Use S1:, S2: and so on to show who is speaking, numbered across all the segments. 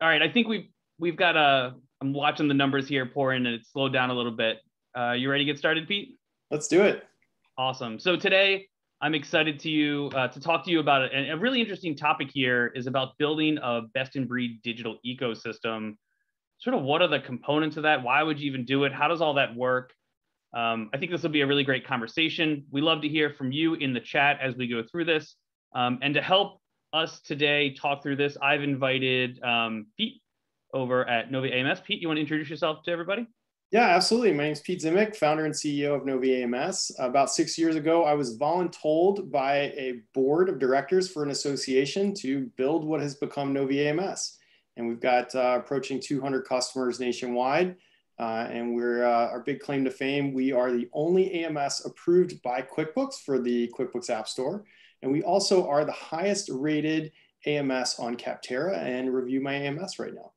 S1: All right, I think we've got a. I'm watching the numbers here pour in, and it's slowed down a little bit. You ready to get started, Pete?
S2: Let's do it.
S1: Awesome. So today I'm excited to talk to you about a really interesting topic here is about building a best-in-breed digital ecosystem. Sort of what are the components of that? Why would you even do it? How does all that work? I think this will be a really great conversation. We love to hear from you in the chat as we go through this. And to help us today talk through this, I've invited Pete over at Novi AMS. Pete, you want to introduce yourself to everybody?
S2: Yeah, absolutely. My name is Pete Zimek, founder and CEO of Novi AMS. About 6 years ago, I was voluntold by a board of directors for an association to build what has become Novi AMS. And we've got approaching 200 customers nationwide. And we're our big claim to fame. We are the only AMS approved by Quickbooks for the Quickbooks App Store. And we also are the highest rated AMS on Capterra and Review My AMS right now.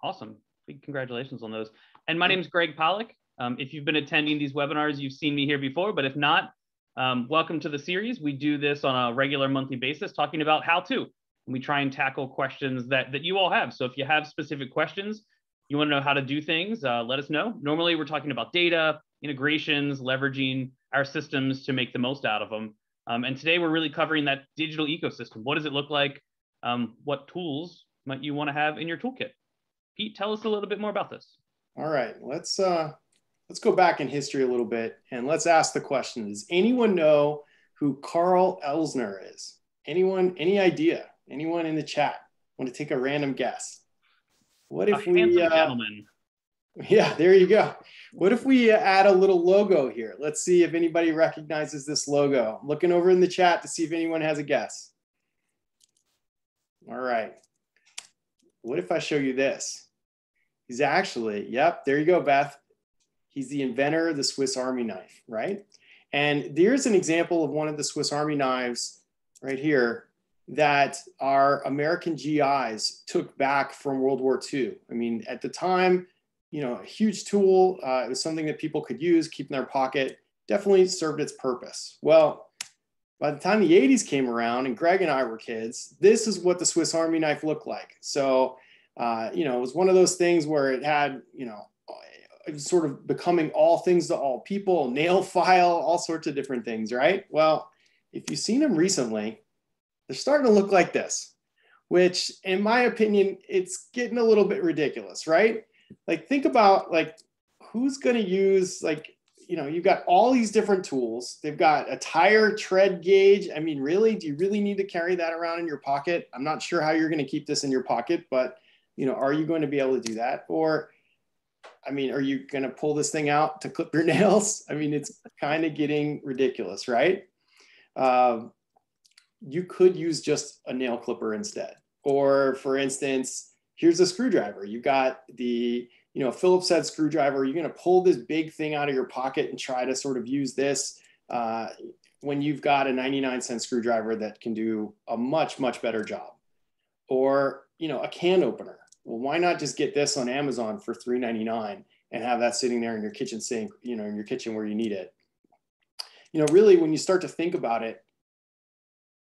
S1: Awesome. Big congratulations on those. And my name is Greg Pollack. If you've been attending these webinars, you've seen me here before, but if not, welcome to the series. We do this on a regular monthly basis, talking about how to. And we try and tackle questions that you all have. So if you have specific questions, you want to know how to do things, let us know. Normally, we're talking about data, integrations, leveraging our systems to make the most out of them. And today, we're really covering that digital ecosystem. What does it look like? What tools might you want to have in your toolkit? Pete, tell us a little bit more about this.
S2: All right, let's go back in history a little bit and let's ask the question: does anyone know who Carl Elsner is? Anyone? Any idea? Anyone in the chat want to take a random guess? What if we?
S1: Gentleman.
S2: Yeah, there you go. What if we add a little logo here? Let's see if anybody recognizes this logo. I'm looking over in the chat to see if anyone has a guess. All right. What if I show you this? He's actually, yep, there you go, Beth. He's the inventor of the Swiss Army knife, right? And there's an example of one of the Swiss Army knives right here that our American GIs took back from World War II. I mean, at the time, you know, a huge tool. It was something that people could use, keep in their pocket, definitely served its purpose. Well, by the time the 80s came around and Greg and I were kids, this is what the Swiss Army knife looked like. So, you know, it was one of those things where it had, you know, it was sort of becoming all things to all people, nail file, all sorts of different things, right? Well, if you've seen them recently, they're starting to look like this, which in my opinion, it's getting a little bit ridiculous, right? Like, think about like, who's going to use, like, you know, you've got all these different tools. They've got a tire tread gauge. I mean, really, do you really need to carry that around in your pocket? I'm not sure how you're going to keep this in your pocket, but, you know, are you going to be able to do that? Or, I mean, are you going to pull this thing out to clip your nails? I mean, it's kind of getting ridiculous, right? You could use just a nail clipper instead. Or for instance, here's a screwdriver. You've got the, you know, Phillips head screwdriver. You're going to pull this big thing out of your pocket and try to sort of use this when you've got a 99-cent screwdriver that can do a much, much better job. Or, you know, a can opener. Well, why not just get this on Amazon for $3.99 and have that sitting there in your kitchen sink, you know, in your kitchen where you need it? You know, really, when you start to think about it,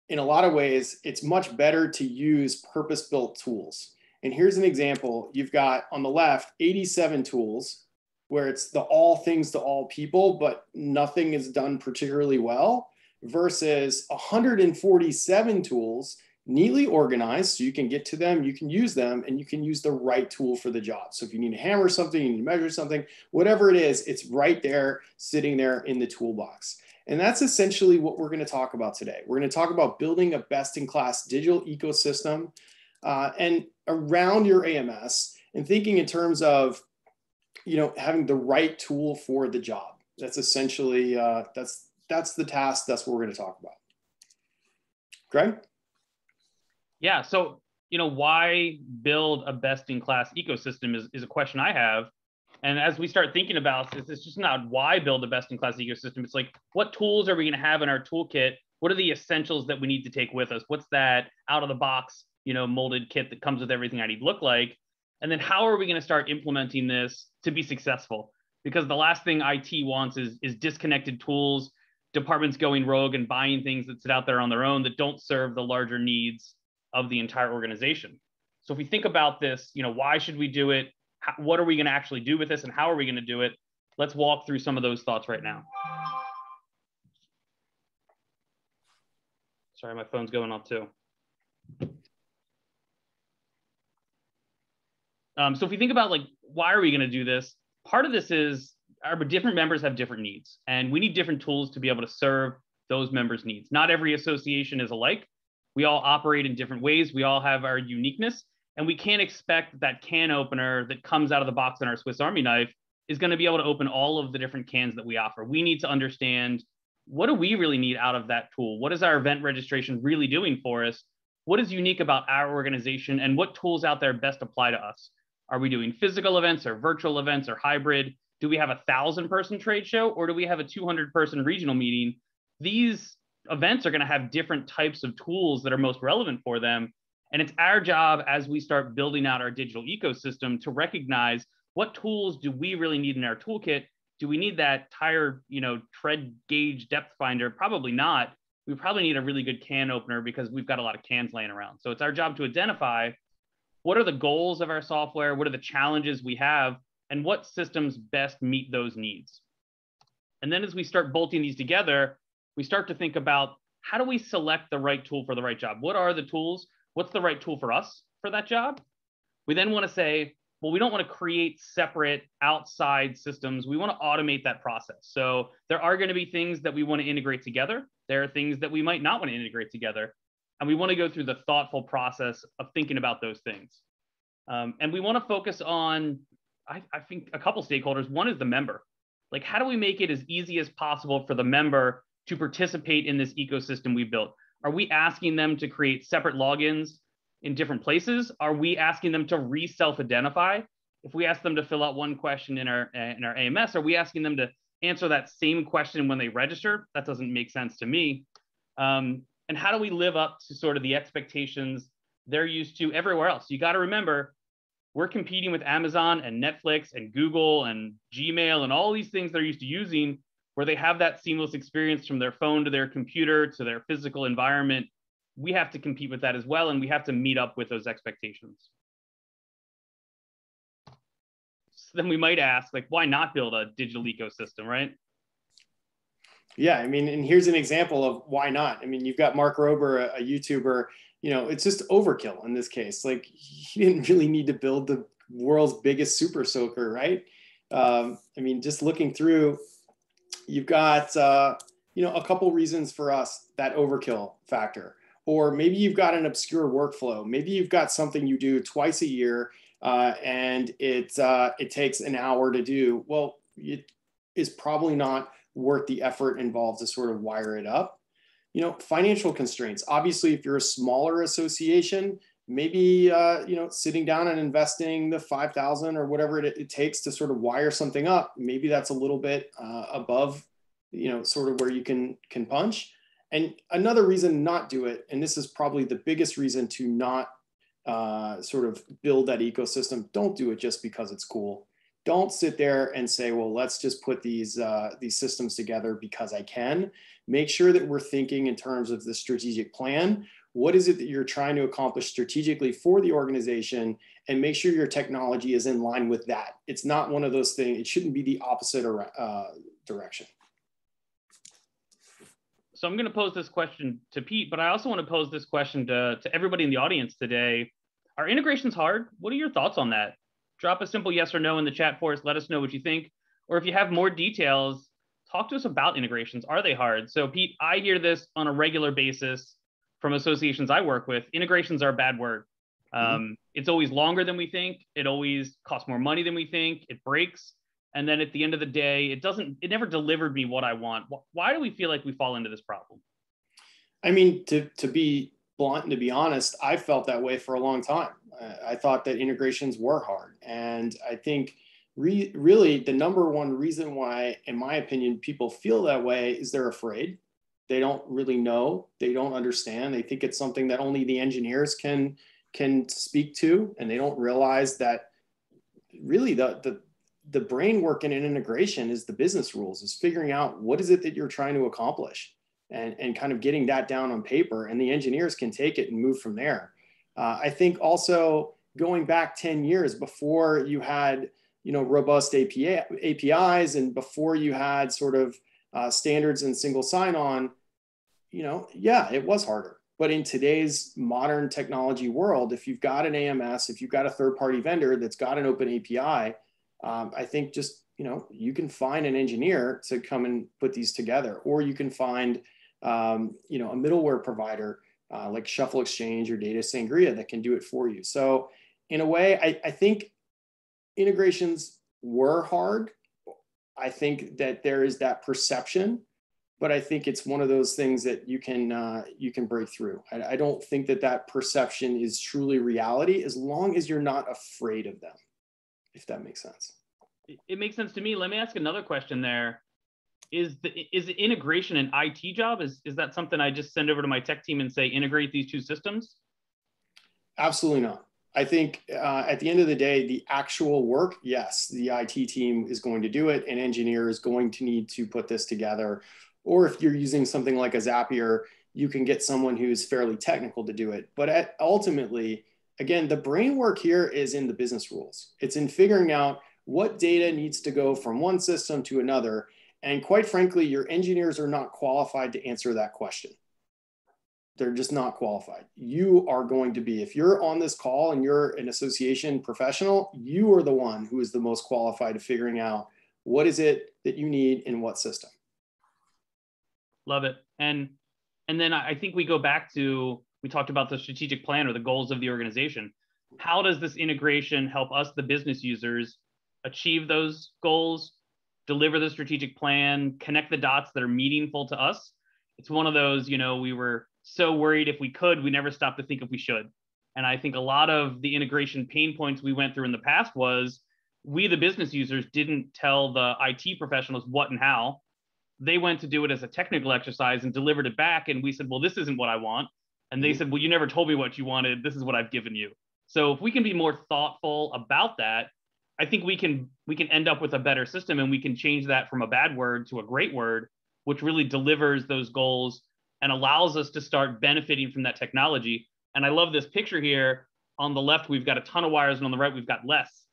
S2: in a lot of ways, it's much better to use purpose-built tools. And here's an example. You've got on the left, 87 tools where it's the all things to all people, but nothing is done particularly well, versus 147 tools neatly organized so you can get to them, you can use them, and you can use the right tool for the job. So if you need to hammer something, you need to measure something, whatever it is, it's right there, sitting there in the toolbox. And that's essentially what we're going to talk about today. We're going to talk about building a best-in-class digital ecosystem and around your AMS, and thinking in terms of, you know, having the right tool for the job. That's essentially, that's the task. That's what we're going to talk about. Greg?
S1: Yeah, so, you know, why build a best-in-class ecosystem is a question I have. And as we start thinking about this, it's just not why build a best-in-class ecosystem. It's like, what tools are we going to have in our toolkit? What are the essentials that we need to take with us? What's that out of the box, you know, molded kit that comes with everything I need look like? And then how are we going to start implementing this to be successful? Because the last thing IT wants is disconnected tools, departments going rogue and buying things that sit out there on their own that don't serve the larger needs of the entire organization. So if we think about this, why should we do it? What are we going to actually do with this, and how are we going to do it? Let's walk through some of those thoughts right now. Sorry, my phone's going off too. So if we think about why are we going to do this? Part of this is our different members have different needs, and we need different tools to be able to serve those members' needs. Not every association is alike. We all operate in different ways. We all have our uniqueness, and we can't expect that can opener that comes out of the box in our Swiss Army knife is going to be able to open all of the different cans that we offer. We need to understand, what do we really need out of that tool? What is our event registration really doing for us? What is unique about our organization, and what tools out there best apply to us? Are we doing physical events or virtual events or hybrid? Do we have a 1,000-person trade show, or do we have a 200-person regional meeting? These events are going to have different types of tools that are most relevant for them. And it's our job as we start building out our digital ecosystem to recognize, what tools do we really need in our toolkit? Do we need that tire, tread gauge depth finder? Probably not. We probably need a really good can opener because we've got a lot of cans laying around. So it's our job to identify, what are the goals of our software? What are the challenges we have? And what systems best meet those needs? And then as we start bolting these together, we start to think about, how do we select the right tool for the right job? What are the tools? What's the right tool for us for that job? We then want to say, well, we don't want to create separate outside systems. We want to automate that process. So there are going to be things that we want to integrate together. There are things that we might not want to integrate together. And we want to go through the thoughtful process of thinking about those things. And we want to focus on, I think, a couple stakeholders. One is the member. How do we make it as easy as possible for the member to participate in this ecosystem we built? Are we asking them to create separate logins in different places? Are we asking them to re-self-identify? If we ask them to fill out one question in our AMS, are we asking them to answer that same question when they register? That doesn't make sense to me. And how do we live up to sort of the expectations they're used to everywhere else? You got to remember, we're competing with Amazon and Netflix and Google and Gmail and all these things they're used to using, where they have that seamless experience from their phone to their computer to their physical environment. We have to compete with that as well, and we have to meet up with those expectations. So then we might ask, why not build a digital ecosystem, right?
S2: Yeah, I mean, and here's an example of why not. I mean, you've got Mark Rober, a YouTuber, it's just overkill in this case. He didn't really need to build the world's biggest super soaker, right? I mean, just looking through, you've got, a couple reasons for us, that overkill factor. Or maybe you've got an obscure workflow. Maybe you've got something you do twice a year and it takes an hour to do. Well, it is probably not worth the effort involved to sort of wire it up. Financial constraints. Obviously, if you're a smaller association, maybe sitting down and investing the $5,000 or whatever it takes to sort of wire something up, maybe that's a little bit above sort of where you can punch. And another reason not do it, and this is probably the biggest reason to not sort of build that ecosystem, don't do it just because it's cool. Don't sit there and say, well, let's just put these systems together because I can. Make sure that we're thinking in terms of the strategic plan. What is it that you're trying to accomplish strategically for the organization, and make sure your technology is in line with that. It's not one of those things. It shouldn't be the opposite direction.
S1: So I'm going to pose this question to Pete, but I also want to pose this question to everybody in the audience today. Are integrations hard? What are your thoughts on that? Drop a simple yes or no in the chat for us. Let us know what you think. Or if you have more details, talk to us about integrations. Are they hard? So Pete, I hear this on a regular basis from associations I work with. Integrations are a bad word. It's always longer than we think. It always costs more money than we think. It breaks. And then at the end of the day, it never delivered me what I want. Why do we feel like we fall into this problem?
S2: I mean, to be blunt and to be honest, I felt that way for a long time. I thought that integrations were hard. And I think really the number one reason why, in my opinion, people feel that way is they're afraid. They don't really know. They don't understand. They think it's something that only the engineers can speak to. And they don't realize that really the brain work in an integration is the business rules, is figuring out what is it that you're trying to accomplish and kind of getting that down on paper, and the engineers can take it and move from there. I think also going back 10 years before you had, robust APIs and before you had sort of standards and single sign-on, yeah, it was harder. But in today's modern technology world, if you've got an AMS, if you've got a third-party vendor that's got an open API, I think just, you can find an engineer to come and put these together, or you can find, a middleware provider like Shuffle Exchange or Data Sangria that can do it for you. So in a way, I think integrations were hard. I think that there is that perception, but I think it's one of those things that you can break through. I don't think that perception is truly reality as long as you're not afraid of them, if that makes sense.
S1: It makes sense to me. Let me ask another question there. Is the integration an IT job? Is that something I just send over to my tech team and say, integrate these two systems?
S2: Absolutely not. I think at the end of the day, the actual work, yes, the IT team is going to do it. An engineer is going to need to put this together. Or if you're using something like a Zapier, you can get someone who's fairly technical to do it. But ultimately, again, the brain work here is in the business rules. It's in figuring out what data needs to go from one system to another. And quite frankly, your engineers are not qualified to answer that question. They're just not qualified. You are going to be, if you're on this call and you're an association professional, you are the one who is the most qualified to figuring out what is it that you need in what system.
S1: Love it. And then I think we go back to, we talked about the strategic plan or the goals of the organization. How does this integration help us, the business users, achieve those goals, deliver the strategic plan, connect the dots that are meaningful to us? It's one of those, we were so worried if we could, we never stopped to think if we should. And I think a lot of the integration pain points we went through in the past was we, the business users, didn't tell the IT professionals what and how. They went to do it as a technical exercise and delivered it back. And we said, well, this isn't what I want. And they said, well, you never told me what you wanted. This is what I've given you. So if we can be more thoughtful about that, I think we can end up with a better system, and we can change that from a bad word to a great word, which really delivers those goals and allows us to start benefiting from that technology. And I love this picture here. On the left, we've got a ton of wires, and on the right, we've got less.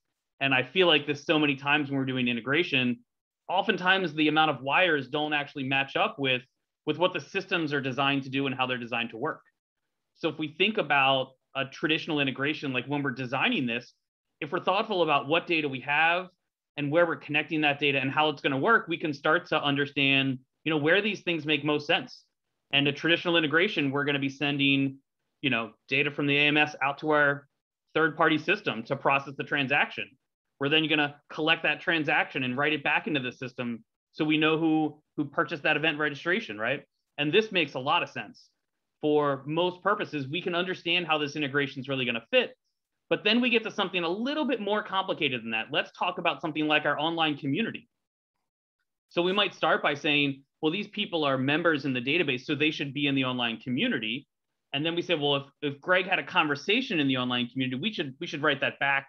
S1: And I feel like this so many times when we're doing integration, oftentimes the amount of wires don't actually match up with what the systems are designed to do and how they're designed to work. So if we think about a traditional integration, like when we're designing this, if we're thoughtful about what data we have and where we're connecting that data and how it's going to work, we can start to understand, where these things make most sense. And a traditional integration, we're going to be sending, data from the AMS out to our third-party system to process the transaction. We're then going to collect that transaction and write it back into the system so we know who purchased that event registration, right? And this makes a lot of sense. For most purposes, we can understand how this integration is really going to fit. But then we get to something a little bit more complicated than that. Let's talk about something like our online community. So we might start by saying, well, these people are members in the database, so they should be in the online community. And then we say, well, if Greg had a conversation in the online community, we should write that back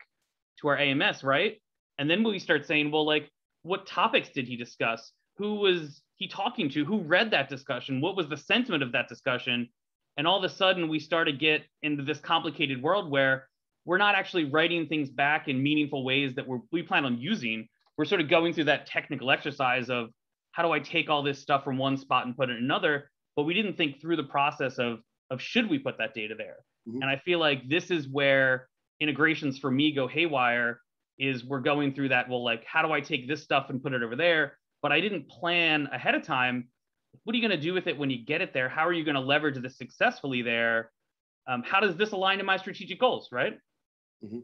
S1: to our AMS, right? And then we start saying, well, like, what topics did he discuss? Who was he talking to? Who read that discussion? What was the sentiment of that discussion? And all of a sudden, we start to get into this complicated world where we're not actually writing things back in meaningful ways that we plan on using. We're sort of going through that technical exercise of how do I take all this stuff from one spot and put it in another? But we didn't think through the process of should we put that data there? Mm-hmm. And I feel like this is where integrations for me go haywire, is we're going through that, well, like, how do I take this stuff and put it over there? But I didn't plan ahead of time. What are you going to do with it when you get it there? How are you going to leverage this successfully there? How does this align to my strategic goals, right? Mm-hmm.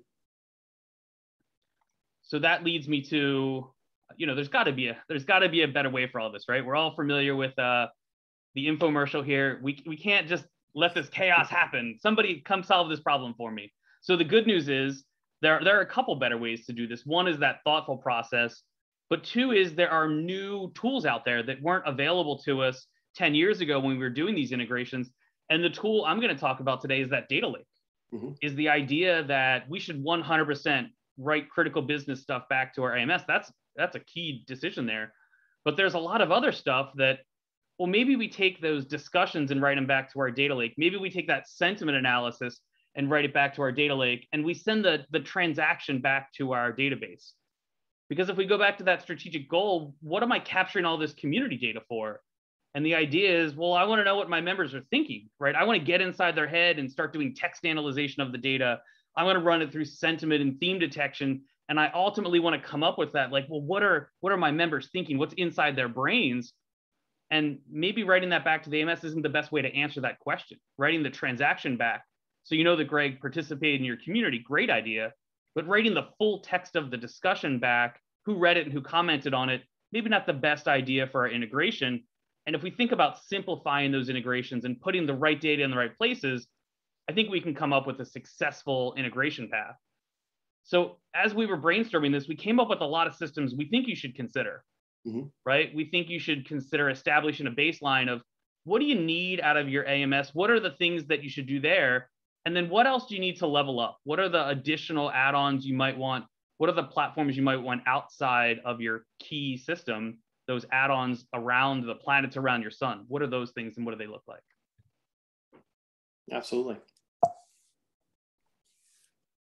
S1: So that leads me to, there's got to be a better way for all this, right? We're all familiar with the infomercial here. We can't just let this chaos happen. Somebody come solve this problem for me. So the good news is there are a couple better ways to do this. One is that thoughtful process, but two is there are new tools out there that weren't available to us 10 years ago when we were doing these integrations. And the tool I'm going to talk about today is that data lake. Mm-hmm. Is the idea that we should 100% write critical business stuff back to our AMS. That's a key decision there. But there's a lot of other stuff that, well, maybe we take those discussions and write them back to our data lake. Maybe we take that sentiment analysis and write it back to our data lake, and we send the transaction back to our database. Because if we go back to that strategic goal, what am I capturing all this community data for? And the idea is, well, I want to know what my members are thinking, right? I want to get inside their head and start doing text analyzation of the data. I want to run it through sentiment and theme detection. And I ultimately want to come up with that, like, well, what are my members thinking? What's inside their brains? And maybe writing that back to the AMS isn't the best way to answer that question. Writing the transaction back, so you know that Greg participated in your community, great idea. But writing the full text of the discussion back, who read it and who commented on it, maybe not the best idea for our integration. And if we think about simplifying those integrations and putting the right data in the right places, I think we can come up with a successful integration path. So as we were brainstorming this, we came up with a lot of systems we think you should consider, right? We think you should consider establishing a baseline of what do you need out of your AMS? What are the things that you should do there? And then what else do you need to level up? What are the additional add-ons you might want? What are the platforms you might want outside of your key system, those add-ons around the planets around your sun? What are those things and what do they look like?
S2: Absolutely.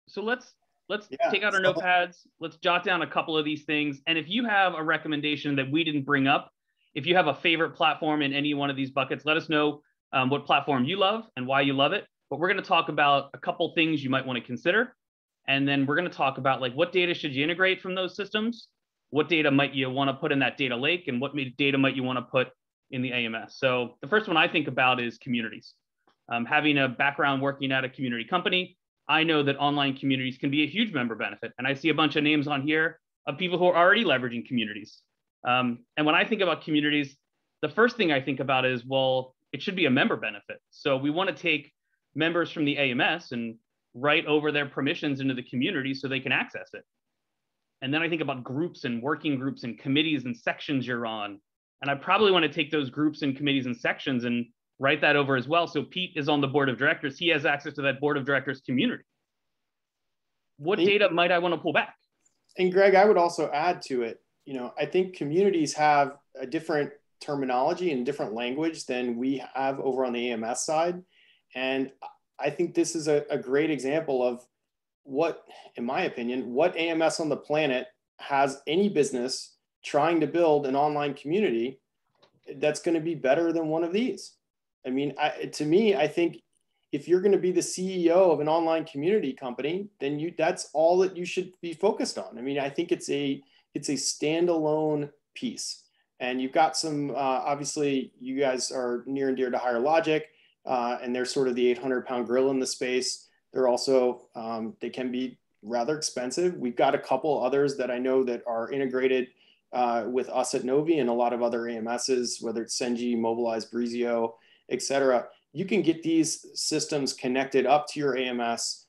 S1: So let's take out our notepads. Let's jot down a couple of these things. And if you have a recommendation that we didn't bring up, if you have a favorite platform in any one of these buckets, let us know what platform you love and why you love it. But we're going to talk about a couple things you might want to consider. And then we're going to talk about, like, what data should you integrate from those systems? What data might you want to put in that data lake? And what data might you want to put in the AMS? So the first one I think about is communities. Having a background working at a community company, I know that online communities can be a huge member benefit. And I see a bunch of names on here of people who are already leveraging communities. And when I think about communities, the first thing I think about is, well, it should be a member benefit. So we want to take members from the AMS and write over their permissions into the community so they can access it. And then I think about groups and working groups and committees and sections you're on. And I probably want to take those groups and committees and sections and write that over as well. So Pete is on the board of directors. He has access to that board of directors community. What data might I want to pull back?
S2: And Greg, I would also add to it, I think communities have a different terminology and different language than we have over on the AMS side. And I think this is a great example of what, in my opinion, what AMS on the planet has any business trying to build an online community that's going to be better than one of these. I mean, to me, I think if you're going to be the CEO of an online community company, then that's all that you should be focused on. I mean, I think it's a standalone piece. And you've got some, obviously, you guys are near and dear to Higher Logic, and they're sort of the 800-pound gorilla in the space. They're also, they can be rather expensive. We've got a couple others that I know that are integrated with us at Novi and a lot of other AMSs, whether it's Senji, Mobilize, Breezio, et cetera. You can get these systems connected up to your AMS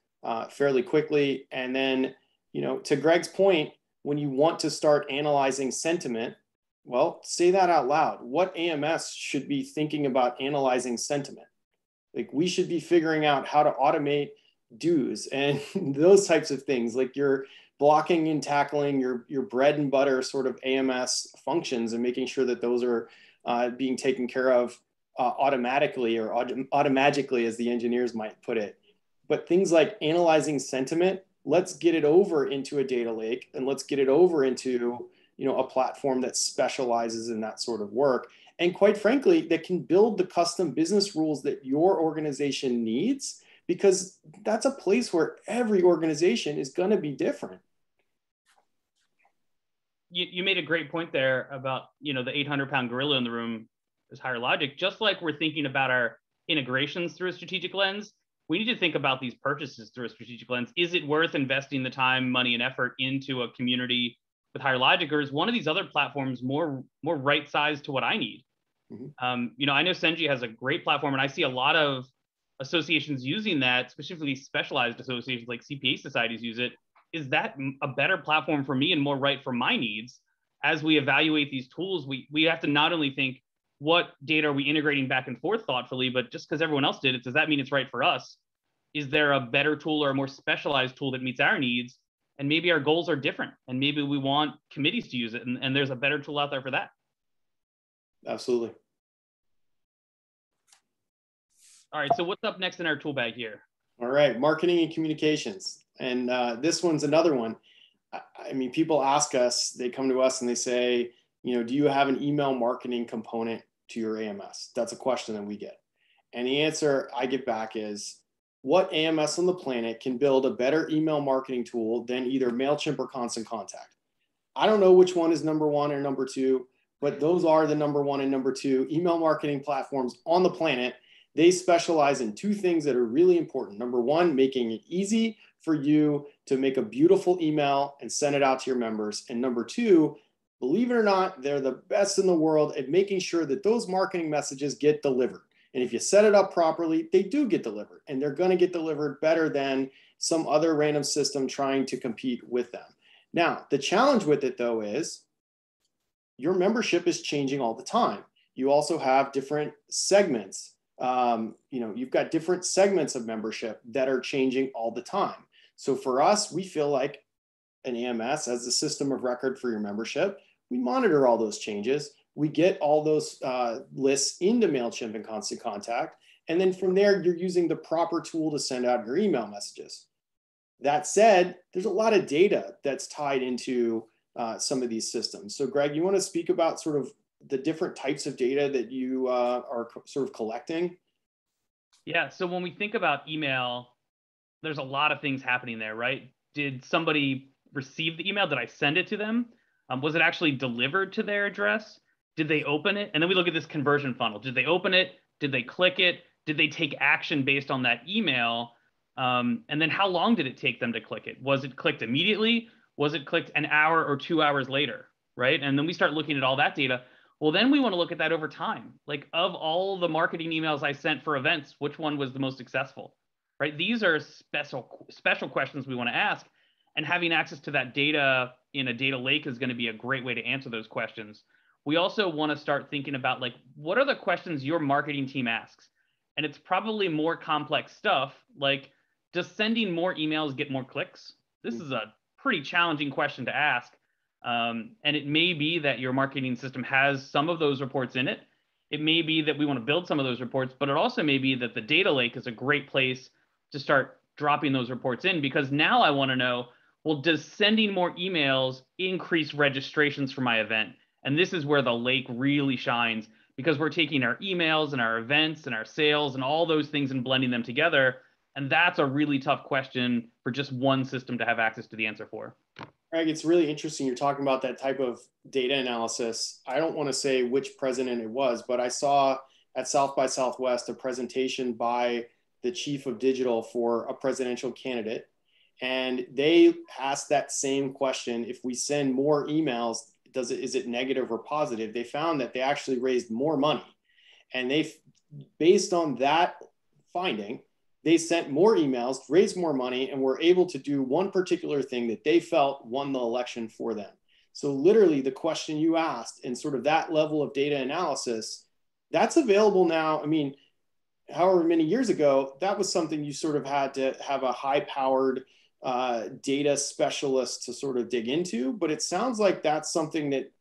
S2: fairly quickly. And then, to Greg's point, when you want to start analyzing sentiment, well, say that out loud. What AMS should be thinking about analyzing sentiment? Like, we should be figuring out how to automate dues and those types of things. Like, you're blocking and tackling your bread and butter sort of AMS functions and making sure that those are being taken care of automatically or automagically, as the engineers might put it. But things like analyzing sentiment, let's get it over into a data lake and let's get it over into a platform that specializes in that sort of work. And quite frankly, that can build the custom business rules that your organization needs, because that's a place where every organization is going to be different.
S1: You made a great point there about, the 800-pound gorilla in the room is Higher Logic. Just like we're thinking about our integrations through a strategic lens, we need to think about these purchases through a strategic lens. Is it worth investing the time, money, and effort into a community with Higher Logic, or is one of these other platforms more right-sized to what I need? Mm-hmm. I know Senji has a great platform, and I see a lot of associations using that, specifically specialized associations like CPA societies use it. Is that a better platform for me and more right for my needs? As we evaluate these tools, we have to not only think, what data are we integrating back and forth thoughtfully, but just because everyone else did it, does that mean it's right for us? Is there a better tool or a more specialized tool that meets our needs? And maybe our goals are different, and maybe we want committees to use it, and there's a better tool out there for that.
S2: Absolutely.
S1: All right, so what's up next in our tool bag here?
S2: All right, marketing and communications. And this one's another one. I mean, people ask us, they come to us and they say, do you have an email marketing component to your AMS? That's a question that we get. And the answer I get back is, what AMS on the planet can build a better email marketing tool than either MailChimp or Constant Contact? I don't know which one is number one or number two, but those are the number one and number two email marketing platforms on the planet. They specialize in two things that are really important. Number one, making it easy for you to make a beautiful email and send it out to your members. And number two, believe it or not, they're the best in the world at making sure that those marketing messages get delivered. And if you set it up properly, they do get delivered, and they're going to get delivered better than some other random system trying to compete with them. Now, the challenge with it, though, is your membership is changing all the time. You also have different segments. You've got different segments of membership that are changing all the time. So for us, we feel like an AMS as the system of record for your membership. We monitor all those changes. We get all those lists into MailChimp and Constant Contact. And then from there, you're using the proper tool to send out your email messages. That said, there's a lot of data that's tied into some of these systems. So Greg, you want to speak about sort of the different types of data that you are sort of collecting?
S1: Yeah, so when we think about email, there's a lot of things happening there, right? Did somebody receive the email? Did I send it to them? Was it actually delivered to their address? Did they open it? And then we look at this conversion funnel. Did they open it? Did they click it? Did they take action based on that email? And then how long did it take them to click it? Was it clicked immediately? Was it clicked an hour or 2 hours later, right? And then we start looking at all that data. Well, then we want to look at that over time. Like, of all the marketing emails I sent for events, which one was the most successful, right? These are special questions we want to ask. And having access to that data in a data lake is going to be a great way to answer those questions. We also want to start thinking about, like, what are the questions your marketing team asks? And it's probably more complex stuff, like, does sending more emails get more clicks? This is a pretty challenging question to ask. And it may be that your marketing system has some of those reports in it. It may be that we want to build some of those reports, but it also may be that the data lake is a great place to start dropping those reports in, because now I want to know, well, does sending more emails increase registrations for my event? And this is where the lake really shines, because we're taking our emails and our events and our sales and all those things and blending them together. And that's a really tough question for just one system to have access to the answer for.
S2: Greg, it's really interesting you're talking about that type of data analysis. I don't want to say which president it was, but I saw at South by Southwest a presentation by the chief of digital for a presidential candidate. And they asked that same question: if we send more emails, is it negative or positive? They found that they actually raised more money. And based on that finding, they sent more emails, raised more money, and were able to do one particular thing that they felt won the election for them. So literally the question you asked and sort of that level of data analysis, that's available now. I mean, however many years ago, that was something you sort of had to have a high-powered data specialist to sort of dig into. But it sounds like that's something that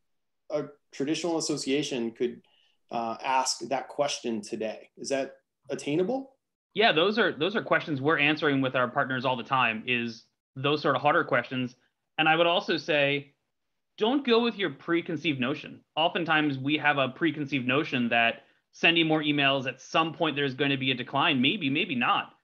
S2: a traditional association could ask that question today. Is that attainable?
S1: Yeah, those are questions we're answering with our partners all the time, is those sort of harder questions. And I would also say, don't go with your preconceived notion. Oftentimes we have a preconceived notion that sending more emails, at some point there's going to be a decline, maybe not.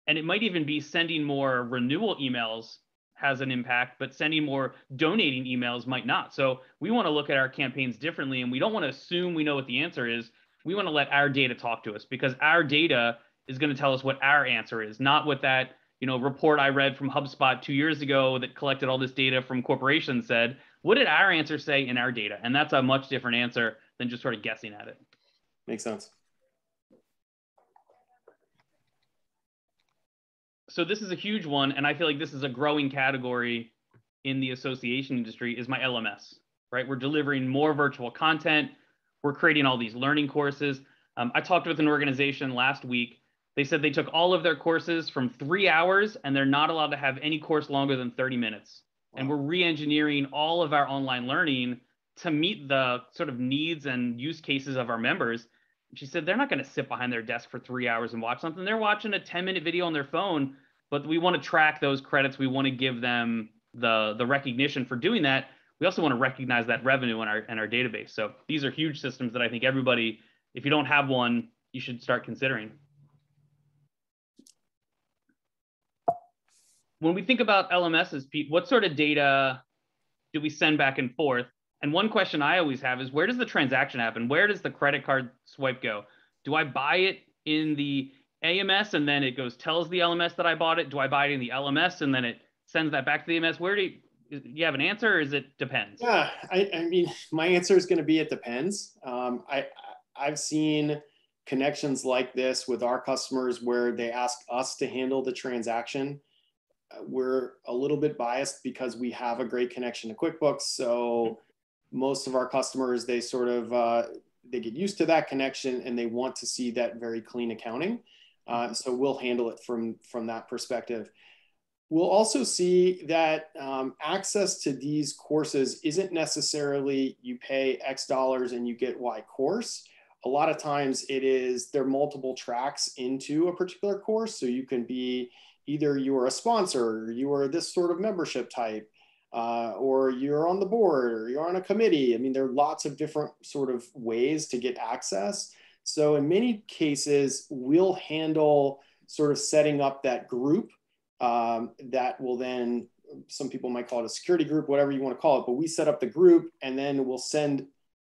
S1: And it might even be sending more renewal emails has an impact, but sending more donating emails might not. So we want to look at our campaigns differently, and we don't want to assume we know what the answer is. We want to let our data talk to us, because our data is going to tell us what our answer is, not what that report I read from HubSpot 2 years ago that collected all this data from corporations said. What did our answer say in our data? And that's a much different answer than just sort of guessing at it.
S2: Makes sense.
S1: So this is a huge one, and I feel like this is a growing category in the association industry, is my LMS, right? We're delivering more virtual content. We're creating all these learning courses. I talked with an organization last week. They said they took all of their courses from 3 hours, and they're not allowed to have any course longer than 30 minutes. Wow. And we're re-engineering all of our online learning to meet the sort of needs and use cases of our members. She said they're not going to sit behind their desk for 3 hours and watch something. They're watching a 10-minute video on their phone, but we want to track those credits. We want to give them the recognition for doing that. We also want to recognize that revenue in our database. So these are huge systems that I think everybody, if you don't have one, you should start considering. When we think about LMSs, Pete, what sort of data do we send back and forth? And one question I always have is, where does the transaction happen? Where does the credit card swipe go? Do I buy it in the AMS and then it goes tells the LMS that I bought it? Do I buy it in the LMS and then it sends that back to the AMS? Where do you have an answer, or is it depends?
S2: Yeah, I mean, my answer is going to be it depends. I've seen connections like this with our customers where they ask us to handle the transaction. We're a little bit biased because we have a great connection to QuickBooks. So most of our customers, they sort of, they get used to that connection and they want to see that very clean accounting. So we'll handle it from that perspective. We'll also see that access to these courses isn't necessarily you pay X dollars and you get Y course. A lot of times there are multiple tracks into a particular course. So you can be either you are a sponsor, or you are this sort of membership type, or you're on the board, or you're on a committee. I mean, there are lots of different sort of ways to get access. So in many cases, we'll handle sort of setting up that group that will then, some people might call it a security group, whatever you want to call it, but we set up the group and then we'll send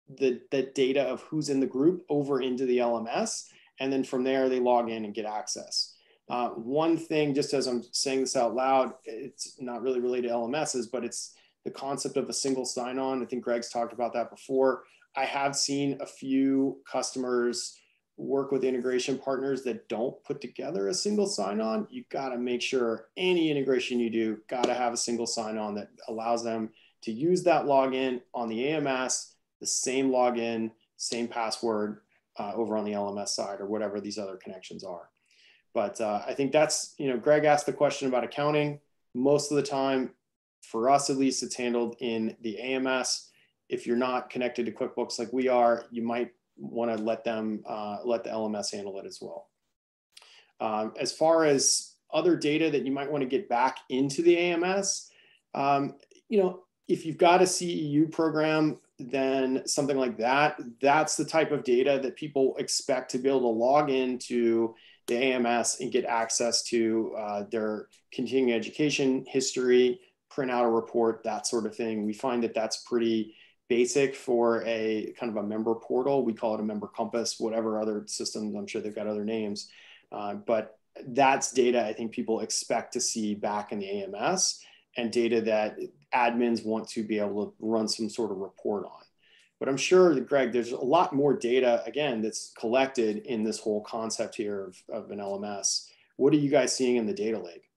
S2: the data of who's in the group over into the LMS. And then from there, they log in and get access. One thing, just as I'm saying this out loud, it's not really related to LMSs, but it's the concept of a single sign-on. I think Greg's talked about that before. I have seen a few customers work with integration partners that don't put together a single sign-on. You got to make sure any integration you do got to have a single sign-on that allows them to use that login on the AMS, the same login, same password over on the LMS side or whatever these other connections are. But I think that's, Greg asked the question about accounting. Most of the time, for us at least, it's handled in the AMS. If you're not connected to QuickBooks like we are, you might want to let the LMS handle it as well. As far as other data that you might want to get back into the AMS, if you've got a CEU program, then something like that, that's the type of data that people expect to be able to log into the AMS and get access to their continuing education history, print out a report, that sort of thing. We find that that's pretty basic for a kind of a member portal. We call it a member compass, whatever other systems, I'm sure they've got other names. But that's data I think people expect to see back in the AMS and data that admins want to be able to run some sort of report on. But I'm sure that, Greg, there's a lot more data, again, that's collected in this whole concept here of an LMS. What are you guys seeing in the data lake?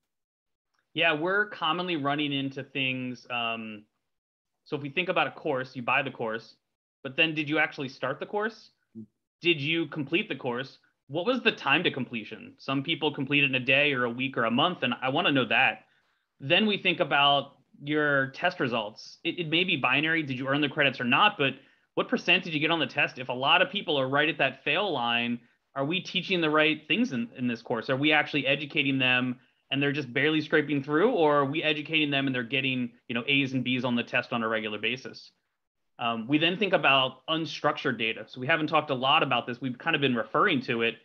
S1: Yeah, we're commonly running into things. So if we think about a course, you buy the course, but then did you actually start the course? Did you complete the course? What was the time to completion? Some people complete it in a day or a week or a month, and I want to know that. Then we think about your test results. It may be binary. Did you earn the credits or not? But what percent did you get on the test? If a lot of people are right at that fail line, are we teaching the right things in this course? Are we actually educating them and they're just barely scraping through, or are we educating them and they're getting A's and B's on the test on a regular basis? We then think about unstructured data. So we haven't talked a lot about this. We've kind of been referring to it.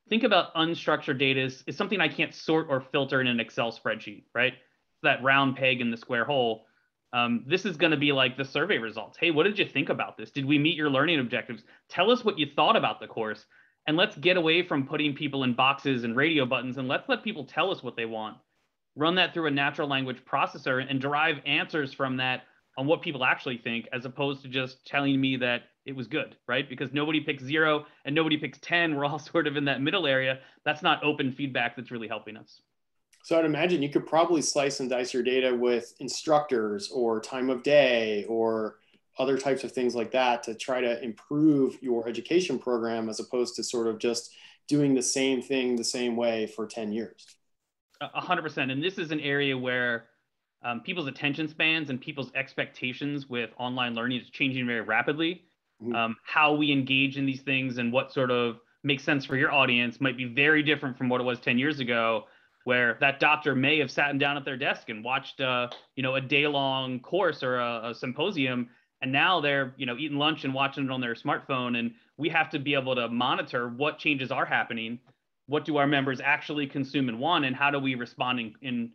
S1: Think about unstructured data is something I can't sort or filter in an Excel spreadsheet, right? It's that round peg in the square hole. This is going to be like the survey results. Hey, what did you think about this? Did we meet your learning objectives? Tell us what you thought about the course. And let's get away from putting people in boxes and radio buttons, and let's let people tell us what they want. Run that through a natural language processor and derive answers from that on what people actually think, as opposed to just telling me that it was good, right? Because nobody picks 0 and nobody picks 10. We're all sort of in that middle area. That's not open feedback that's really helping us.
S2: So I'd imagine you could probably slice and dice your data with instructors or time of day or other types of things like that to try to improve your education program, as opposed to sort of just doing the same thing the same way for 10 years.
S1: 100%. And this is an area where people's attention spans and people's expectations with online learning is changing very rapidly. How we engage in these things and what sort of makes sense for your audience might be very different from what it was 10 years ago, where that doctor may have sat down at their desk and watched a day-long course or a symposium, and now they're eating lunch and watching it on their smartphone. And we have to be able to monitor what changes are happening, what do our members actually consume and want, and how do we respond in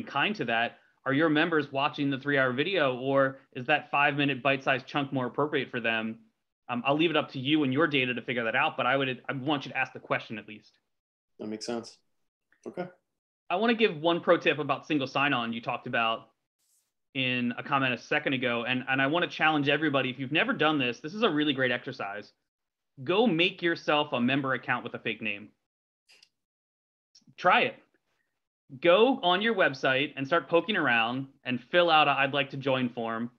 S1: kind to that. Are your members watching the 3-hour video, or is that 5-minute bite-sized chunk more appropriate for them? I'll leave it up to you and your data to figure that out, but I want you to ask the question at least.
S2: That makes sense. Okay.
S1: I want to give one pro tip about single sign-on you talked about in a comment a second ago, and I want to challenge everybody. If you've never done this, this is a really great exercise. Go make yourself a member account with a fake name. Try it. Go on your website and start poking around and fill out a I'd like to join form.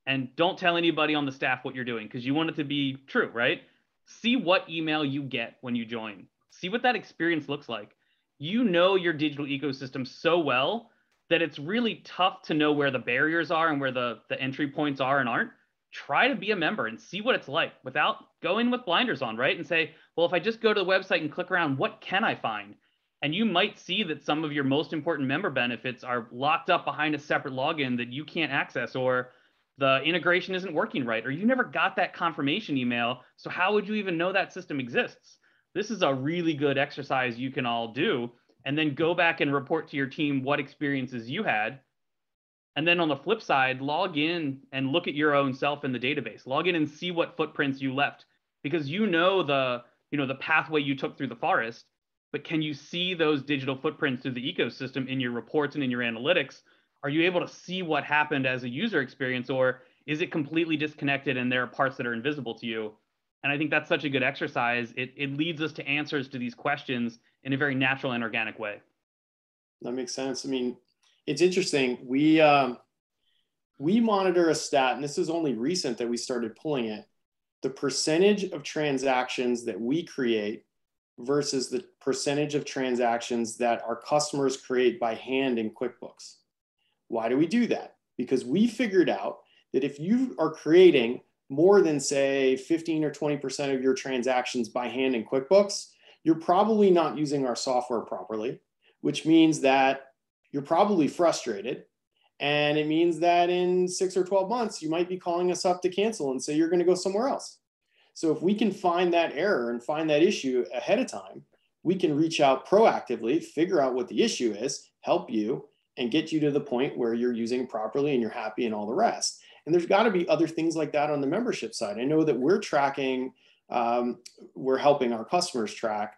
S1: And don't tell anybody on the staff what you're doing, because you want it to be true, right? See what email you get when you join. See what that experience looks like. You know your digital ecosystem so well that it's really tough to know where the barriers are and where the entry points are and aren't. Try to be a member and see what it's like without going with blinders on, right? And say, well, if I just go to the website and click around, what can I find? And you might see that some of your most important member benefits are locked up behind a separate login that you can't access, or the integration isn't working right, or you never got that confirmation email. So how would you even know that system exists? This is a really good exercise you can all do, and then go back and report to your team what experiences you had. And then on the flip side, log in and look at your own self in the database. Log in and see what footprints you left, because the pathway you took through the forest, but can you see those digital footprints through the ecosystem in your reports and in your analytics? Are you able to see what happened as a user experience, or is it completely disconnected and there are parts that are invisible to you? And I think that's such a good exercise. It leads us to answers to these questions in a very natural and organic way.
S2: That makes sense. I mean, it's interesting. We monitor a stat, and this is only recent that we started pulling it, the percentage of transactions that we create versus the percentage of transactions that our customers create by hand in QuickBooks. Why do we do that? Because we figured out that if you are creating more than, say, 15 or 20% of your transactions by hand in QuickBooks, you're probably not using our software properly, which means that you're probably frustrated. And it means that in 6 or 12 months, you might be calling us up to cancel and say you're going to go somewhere else. So if we can find that error and find that issue ahead of time, we can reach out proactively, figure out what the issue is, help you, and get you to the point where you're using properly and you're happy and all the rest. And there's got to be other things like that on the membership side. I know that we're tracking, we're helping our customers track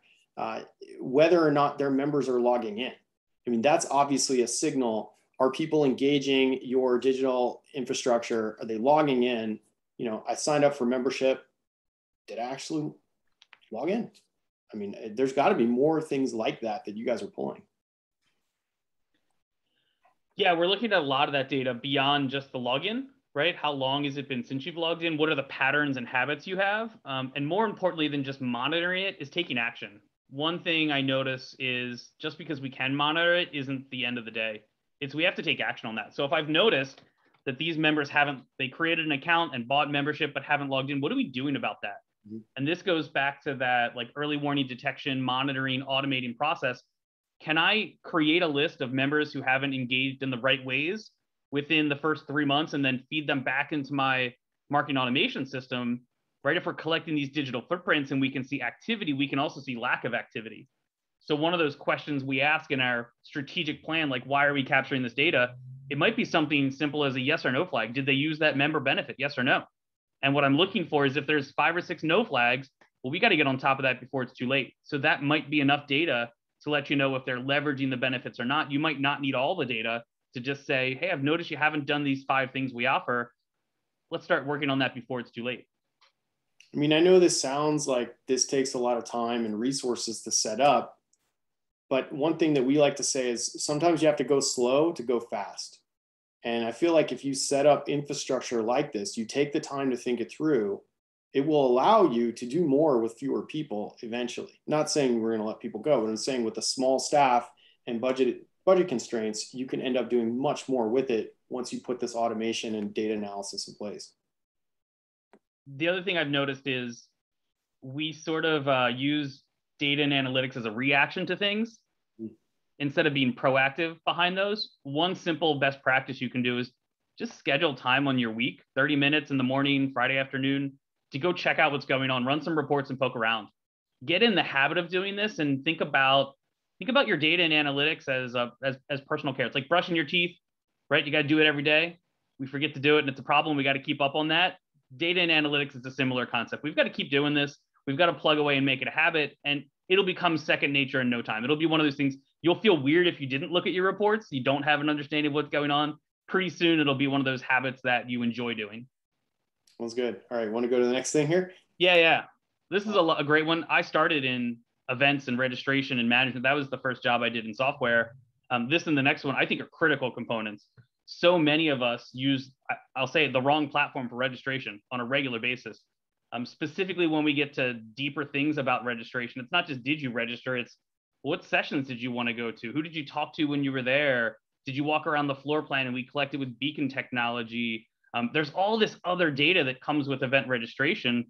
S2: whether or not their members are logging in. I mean, that's obviously a signal. Are people engaging your digital infrastructure? Are they logging in? I signed up for membership. Did I actually log in? I mean, there's got to be more things like that you guys are pulling.
S1: Yeah, we're looking at a lot of that data beyond just the login, right? How long has it been since you've logged in? What are the patterns and habits you have? And more importantly than just monitoring it is taking action. One thing I notice is just because we can monitor it isn't the end of the day. We have to take action on that. So if I've noticed that these members they created an account and bought membership but haven't logged in, what are we doing about that? Mm-hmm. And this goes back to that early warning detection, monitoring, automating process. Can I create a list of members who haven't engaged in the right ways within the first 3 months and then feed them back into my marketing automation system, right? If we're collecting these digital footprints and we can see activity, we can also see lack of activity. So one of those questions we ask in our strategic plan, like, why are we capturing this data? It might be something simple as a yes or no flag. Did they use that member benefit? Yes or no? And what I'm looking for is if there's 5 or 6 no flags, well, we got to get on top of that before it's too late. So that might be enough data to let you know if they're leveraging the benefits or not. You might not need all the data to just say, hey, I've noticed you haven't done these 5 things we offer. Let's start working on that before it's too late.
S2: I mean, I know this sounds like this takes a lot of time and resources to set up, but one thing that we like to say is sometimes you have to go slow to go fast. And I feel like if you set up infrastructure like this, you take the time to think it through, it will allow you to do more with fewer people eventually. Not saying we're going to let people go, but I'm saying with a small staff and budget constraints, you can end up doing much more with it once you put this automation and data analysis in place.
S1: the other thing I've noticed is we sort of use data and analytics as a reaction to things instead of being proactive behind those. One simple best practice you can do is just schedule time on your week, 30 minutes in the morning, Friday afternoon, to go check out what's going on, run some reports and poke around. Get in the habit of doing this and think about your data and analytics as personal care. It's like brushing your teeth, right? You got to do it every day. We forget to do it and it's a problem. We got to keep up on that. Data and analytics is a similar concept. We've got to keep doing this. We've got to plug away and make it a habit, and it'll become second nature in no time. It'll be one of those things. You'll feel weird if you didn't look at your reports. You don't have an understanding of what's going on. Pretty soon, it'll be one of those habits that you enjoy doing.
S2: Sounds good. All right, want to go to the next thing here?
S1: Yeah. This is a great one. I started in events and registration and management. That was the first job I did in software. This and the next one, I think, are critical components. So many of us use, I'll say, the wrong platform for registration on a regular basis. Specifically when we get to deeper things about registration, it's not just did you register, it's what sessions did you want to go to? Who did you talk to when you were there? Did you walk around the floor plan and we collected with beacon technology? There's all this other data that comes with event registration.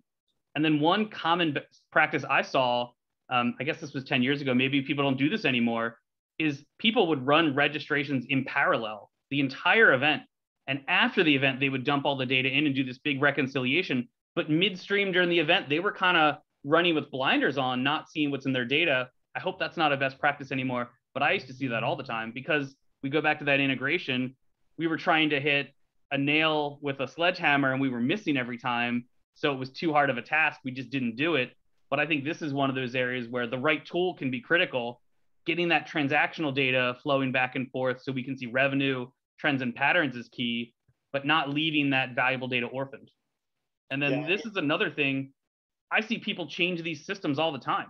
S1: And then one common practice I saw, I guess this was 10 years ago, maybe people don't do this anymore, is people would run registrations in parallel the entire event. And after the event, they would dump all the data in and do this big reconciliation. But midstream during the event, they were kind of running with blinders on, not seeing what's in their data. I hope that's not a best practice anymore, but I used to see that all the time because we go back to that integration. We were trying to hit a nail with a sledgehammer and we were missing every time. So it was too hard of a task. We just didn't do it. But I think this is one of those areas where the right tool can be critical. Getting that transactional data flowing back and forth so we can see revenue, trends, and patterns is key, but not leaving that valuable data orphaned. And then this is another thing. I see people change these systems all the time.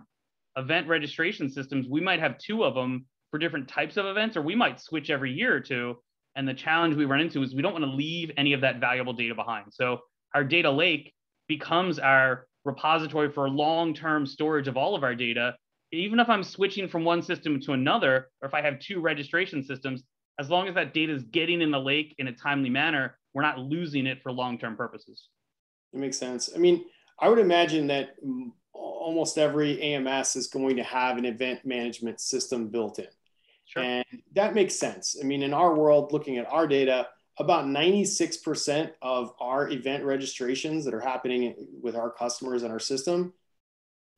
S1: Event registration systems, we might have 2 of them for different types of events, or we might switch every year or 2. And the challenge we run into is we don't want to leave any of that valuable data behind. So our data lake becomes our repository for long-term storage of all of our data. Even if I'm switching from one system to another, or if I have 2 registration systems, as long as that data is getting in the lake in a timely manner, we're not losing it for long-term purposes.
S2: It makes sense. I mean, I would imagine that almost every AMS is going to have an event management system built in. Sure. And that makes sense. I mean, in our world, looking at our data, about 96% of our event registrations that are happening with our customers in our system,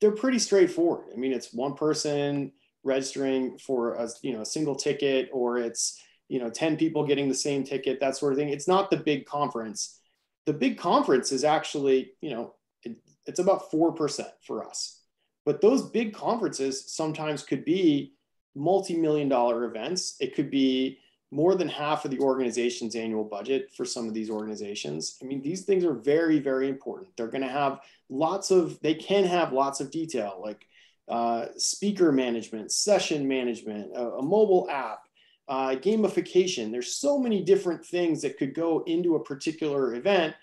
S2: they're pretty straightforward. I mean, it's one person registering for a single ticket, or it's 10 people getting the same ticket, that sort of thing. It's not the big conference. The big conference is actually, it's about 4% for us. But those big conferences sometimes could be multi-million-dollar events. It could be more than half of the organization's annual budget for some of these organizations. I mean, these things are very, very important. They're going to have they can have lots of detail, like speaker management, session management, a mobile app, gamification. There's so many different things that could go into a particular event.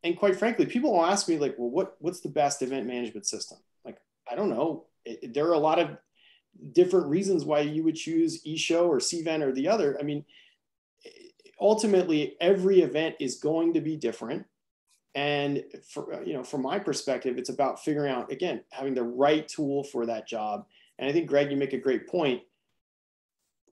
S2: And quite frankly, people will ask me like, well, what's the best event management system? Like, I don't know. There are a lot of different reasons why you would choose eShow or CVent or the other. I mean, ultimately, every event is going to be different. And from my perspective, it's about figuring out, again, having the right tool for that job. And I think, Greg, you make a great point.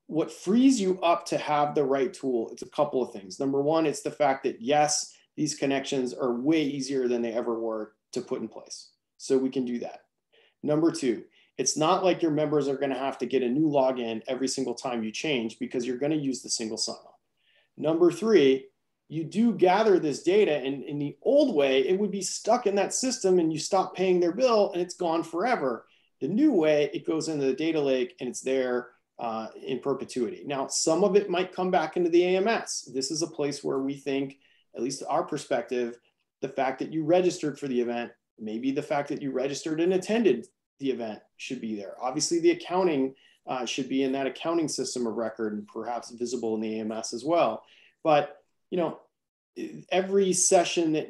S2: What frees you up to have the right tool, it's a couple of things. Number one, it's the fact that, yes, these connections are way easier than they ever were to put in place. So we can do that. Number two, it's not like your members are going to have to get a new login every single time you change, because you're going to use the single sign-on. Number three, you do gather this data, and in the old way, it would be stuck in that system and you stop paying their bill and it's gone forever. The new way, it goes into the data lake and it's there in perpetuity. Now, some of it might come back into the AMS. This is a place where we think, at least our perspective, the fact that you registered for the event, maybe the fact that you registered and attended the event should be there. Obviously, the accounting should be in that accounting system of record and perhaps visible in the AMS as well. But, every session that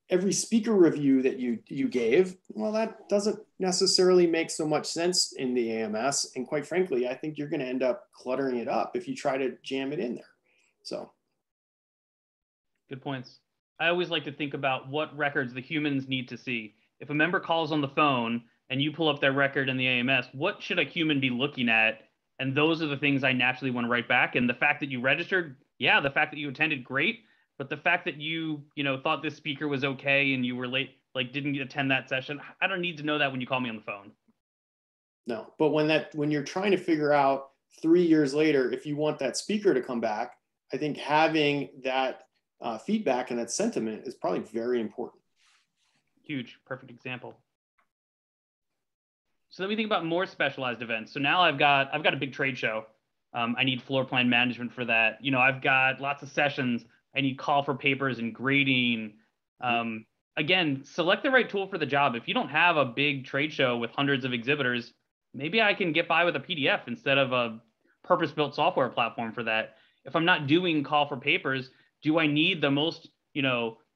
S2: every speaker review that you gave, well, that doesn't necessarily make so much sense in the AMS. And quite frankly, I think you're going to end up cluttering it up if you try to jam it in there. So.
S1: Good points. I always like to think about what records the humans need to see. If a member calls on the phone and you pull up their record in the AMS, what should a human be looking at? And those are the things I naturally want to write back. And the fact that you registered, yeah, the fact that you attended, great. But the fact that you thought this speaker was okay and you were late, like didn't attend that session, I don't need to know that when you call me on the phone.
S2: No, but when you're trying to figure out 3 years later if you want that speaker to come back, I think having that feedback and that sentiment is probably very important.
S1: Huge, perfect example. So let me think about more specialized events. So now I've got a big trade show. I need floor plan management for that. I've got lots of sessions. I need call for papers and grading. Again, select the right tool for the job. If you don't have a big trade show with hundreds of exhibitors, maybe I can get by with a PDF instead of a purpose-built software platform for that. If I'm not doing call for papers, do I need the most,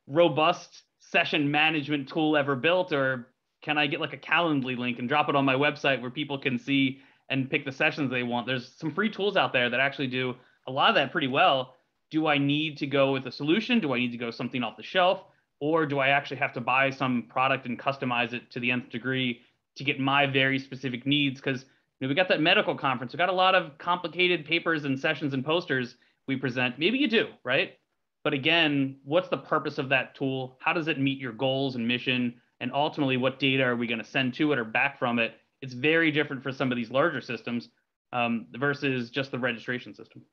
S1: robust session management tool ever built, or can I get like a Calendly link and drop it on my website where people can see and pick the sessions they want? There's some free tools out there that actually do a lot of that pretty well. Do I need to go with a solution? Do I need to go something off the shelf? Or do I actually have to buy some product and customize it to the nth degree to get my very specific needs? Because we got that medical conference. We got a lot of complicated papers and sessions and posters we present. Maybe you do, right? But again, what's the purpose of that tool? How does it meet your goals and mission? And ultimately, what data are we going to send to it or back from it? It's very different for some of these larger systems versus just the registration system.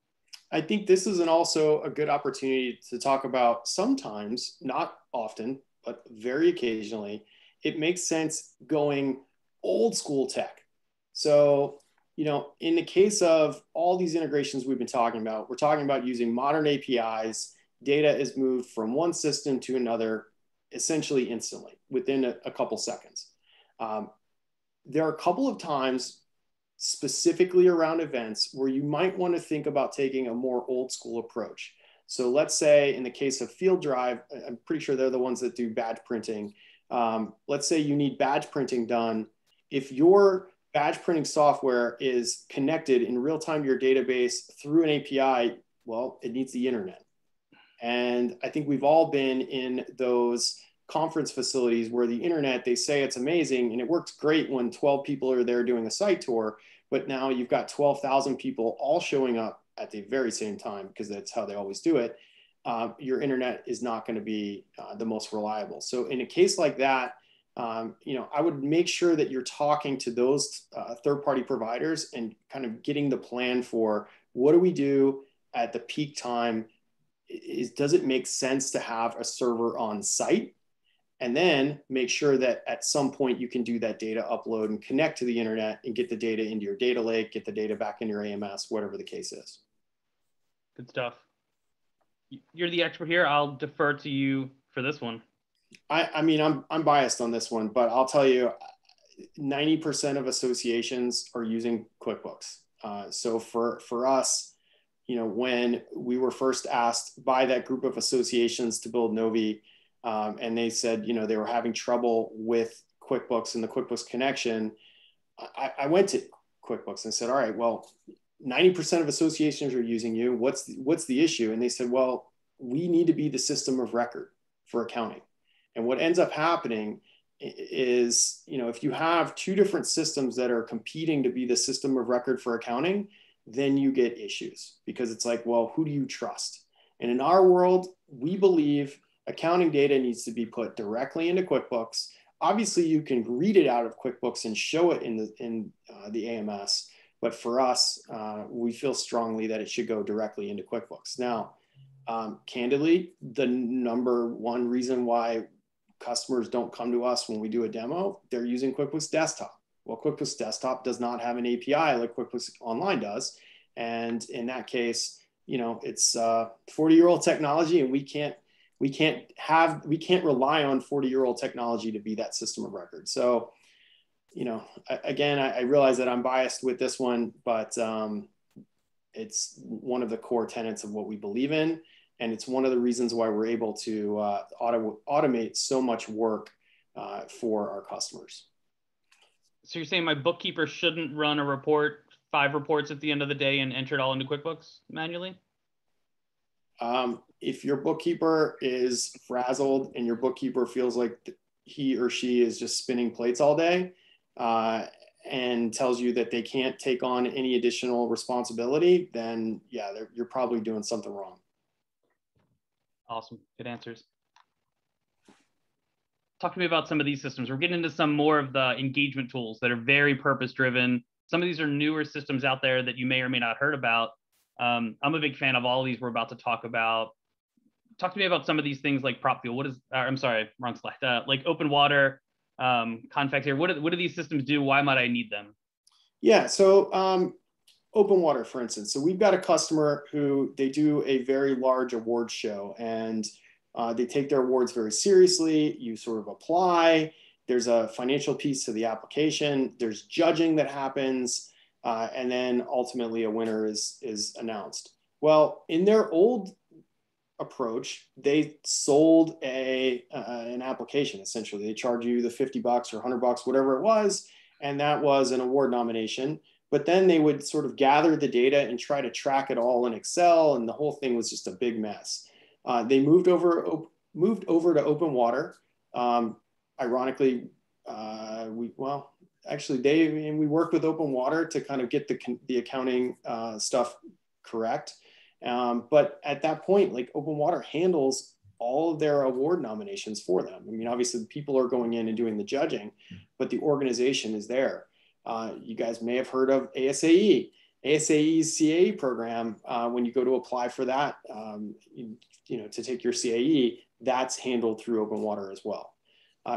S2: I think this is also a good opportunity to talk about sometimes, not often, but very occasionally, it makes sense going old school tech. So, in the case of all these integrations we've been talking about, we're talking about using modern APIs. Data is moved from one system to another essentially instantly within a couple seconds. There are a couple of times specifically around events where you might want to think about taking a more old school approach. So let's say in the case of Field Drive, I'm pretty sure they're the ones that do badge printing. Let's say you need badge printing done. If your badge printing software is connected in real time to your database through an API, well, it needs the internet. And I think we've all been in those conference facilities where the internet, they say it's amazing and it works great when 12 people are there doing a site tour, but now you've got 12,000 people all showing up at the very same time because that's how they always do it. Your internet is not going to be the most reliable. So in a case like that, I would make sure that you're talking to those third-party providers and kind of getting the plan for what do we do at the peak time. Does it make sense to have a server on site? And then make sure that at some point you can do that data upload and connect to the internet and get the data into your data lake, get the data back in your AMS, whatever the case is.
S1: Good stuff. You're the expert here. I'll defer to you for this one.
S2: I'm biased on this one, but I'll tell you, 90% of associations are using QuickBooks. So for us, when we were first asked by that group of associations to build Novi, and they said, they were having trouble with QuickBooks and the QuickBooks connection, I went to QuickBooks and said, all right, well, 90% of associations are using you. What's the issue? And they said, well, we need to be the system of record for accounting. And what ends up happening is, if you have two different systems that are competing to be the system of record for accounting, then you get issues because it's like, well, who do you trust? And in our world, we believe accounting data needs to be put directly into QuickBooks. Obviously, you can read it out of QuickBooks and show it in the AMS. But for us, we feel strongly that it should go directly into QuickBooks. Now, candidly, the number one reason why customers don't come to us when we do a demo, they're using QuickBooks Desktop. Well, QuickBooks Desktop does not have an API like QuickBooks Online does. And in that case, it's 40-year-old technology, and we can't rely on 40-year-old technology to be that system of record. So, again, I realize that I'm biased with this one, but it's one of the core tenets of what we believe in. And it's one of the reasons why we're able to automate so much work for our customers.
S1: So you're saying my bookkeeper shouldn't run a 5 reports at the end of the day and enter it all into QuickBooks manually?
S2: If your bookkeeper is frazzled and your bookkeeper feels like he or she is just spinning plates all day, and tells you that they can't take on any additional responsibility, then yeah, you're probably doing something wrong.
S1: Awesome. Good answers. Talk to me about some of these systems. We're getting into some more of the engagement tools that are very purpose-driven. Some of these are newer systems out there that you may or may not heard about. I'm a big fan of all of these we're about to talk about. Talk to me about some of these things like PropFuel. What is, I'm sorry, wrong slide. Like Open Water, Convex here. What do these systems do? Why might I need them?
S2: Yeah, so Open Water, for instance. So we've got a customer who they do a very large award show, and they take their awards very seriously. You sort of apply. There's a financial piece to the application. There's judging that happens, and then ultimately a winner is announced. Well, in their old approach, they sold an application. Essentially, they charge you the $50 or $100, whatever it was, and that was an award nomination. But then they would sort of gather the data and try to track it all in Excel, and the whole thing was just a big mess. They moved over to Open Water. Ironically, we worked with Open Water to kind of get the accounting stuff correct. But at that point, like Open Water handles all of their award nominations for them. I mean, obviously the people are going in and doing the judging, but the organization is there. You guys may have heard of ASAE. ASAE's CAE program, when you go to apply for that, to take your CAE, that's handled through Open Water as well.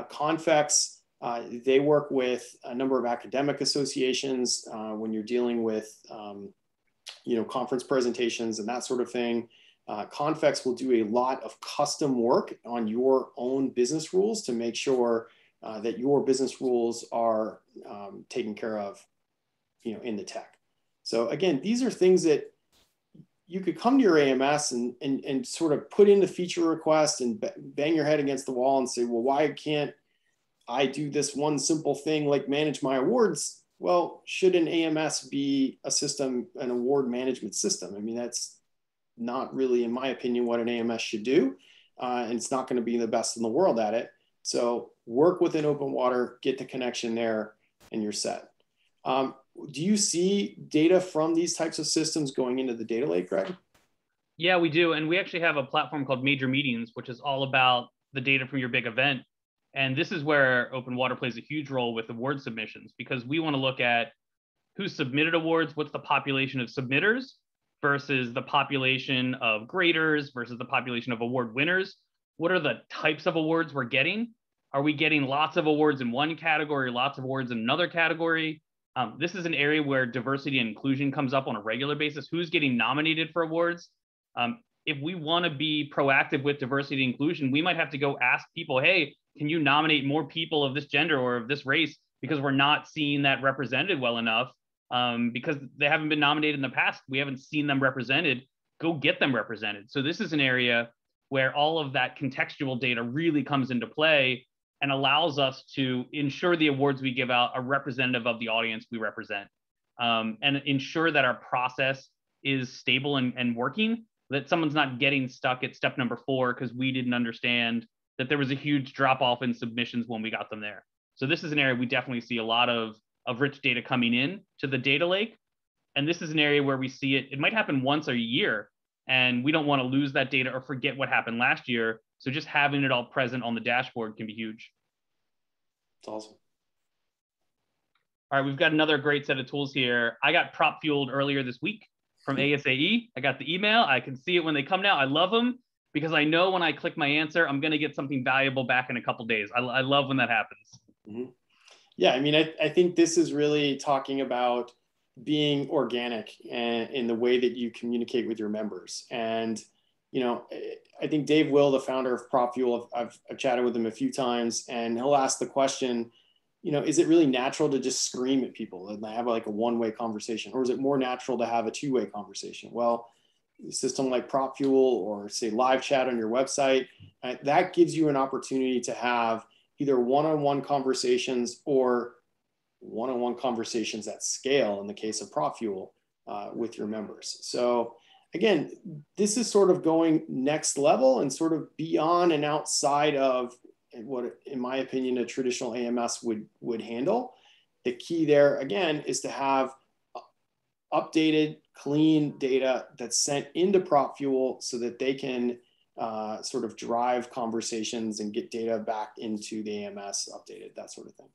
S2: Convex, they work with a number of academic associations when you're dealing with conference presentations and that sort of thing. Convex will do a lot of custom work on your own business rules to make sure that your business rules are taken care of, in the tech. So again, these are things that you could come to your AMS and sort of put in the feature request and bang your head against the wall and say, well, why can't I do this one simple thing like manage my awards? Well, should an AMS be a system, an award management system? I mean, that's not really, in my opinion, what an AMS should do. And it's not going to be the best in the world at it. So work within Open Water, get the connection there, and you're set. Do you see data from these types of systems going into the data lake, Greg?
S1: Yeah, we do. And we actually have a platform called Major Meetings, which is all about the data from your big event. And this is where Open Water plays a huge role with award submissions, because we want to look at who submitted awards, what's the population of submitters versus the population of graders versus the population of award winners. What are the types of awards we're getting? Are we getting lots of awards in one category, lots of awards in another category? This is an area where diversity and inclusion comes up on a regular basis. Who's getting nominated for awards? If we want to be proactive with diversity and inclusion, we might have to go ask people, hey, can you nominate more people of this gender or of this race, because we're not seeing that represented well enough, because they haven't been nominated in the past. We haven't seen them represented. Go get them represented. So this is an area where all of that contextual data really comes into play and allows us to ensure the awards we give out are representative of the audience we represent, and ensure that our process is stable and working, that someone's not getting stuck at step number 4 because we didn't understand that there was a huge drop off in submissions when we got them there. So this is an area we definitely see a lot of rich data coming in to the data lake. And this is an area where we see it might happen once a year, and we don't want to lose that data or forget what happened last year. So just having it all present on the dashboard can be huge.
S2: It's awesome.
S1: All right, we've got another great set of tools here. I got PropFueled earlier this week from ASAE. I got the email. I can see it when they come now. I love them because I know when I click my answer, I'm going to get something valuable back in a couple of days. I love when that happens.
S2: Mm-hmm. Yeah, I mean, I think this is really talking about being organic in the way that you communicate with your members. And, I think Dave Will, the founder of PropFuel, I've chatted with him a few times, and he'll ask the question, is it really natural to just scream at people and have like a one-way conversation? Or is it more natural to have a two-way conversation? Well, a system like PropFuel or say live chat on your website, that gives you an opportunity to have either one-on-one conversations or one-on-one conversations at scale in the case of PropFuel with your members. So again, this is sort of going next level and sort of beyond and outside of what, in my opinion, a traditional AMS would handle. The key there, again, is to have updated, clean data that's sent into PropFuel so that they can sort of drive conversations and get data back into the AMS updated, that sort of thing.